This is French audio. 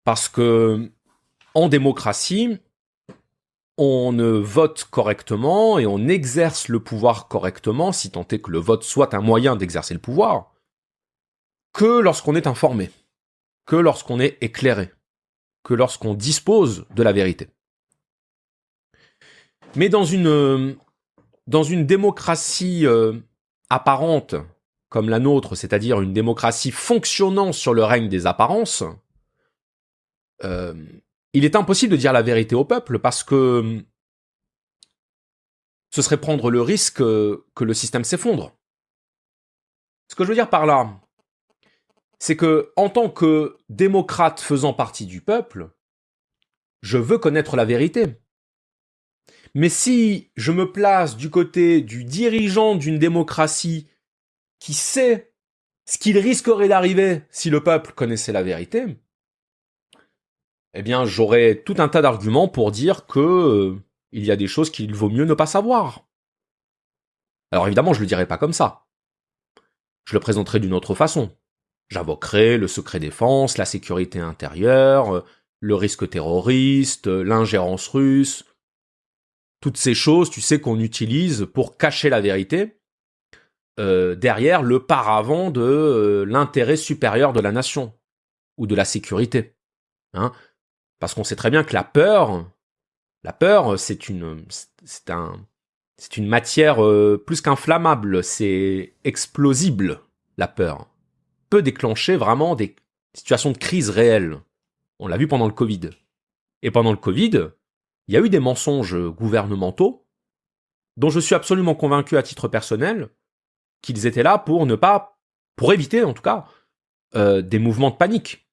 Parce que en démocratie, on ne vote correctement et on exerce le pouvoir correctement, si tant est que le vote soit un moyen d'exercer le pouvoir, que lorsqu'on est informé, que lorsqu'on est éclairé, que lorsqu'on dispose de la vérité. Mais dans une démocratie apparente comme la nôtre, c'est-à-dire une démocratie fonctionnant sur le règne des apparences, il est impossible de dire la vérité au peuple parce que ce serait prendre le risque que le système s'effondre. Ce que je veux dire par là, c'est que en tant que démocrate faisant partie du peuple, je veux connaître la vérité. Mais si je me place du côté du dirigeant d'une démocratie qui sait ce qu'il risquerait d'arriver si le peuple connaissait la vérité, eh bien j'aurais tout un tas d'arguments pour dire que il y a des choses qu'il vaut mieux ne pas savoir. Alors évidemment, je le dirais pas comme ça. Je le présenterai d'une autre façon. J'invoquerai le secret défense, la sécurité intérieure, le risque terroriste, l'ingérence russe. Toutes ces choses, tu sais, qu'on utilise pour cacher la vérité derrière le paravent de l'intérêt supérieur de la nation ou de la sécurité. Hein, parce qu'on sait très bien que la peur, c'est une matière plus qu'inflammable, c'est explosible, la peur. Peut déclencher vraiment des situations de crise réelles. On l'a vu pendant le Covid. Et pendant le Covid, il y a eu des mensonges gouvernementaux dont je suis absolument convaincu à titre personnel qu'ils étaient là pour éviter en tout cas des mouvements de panique.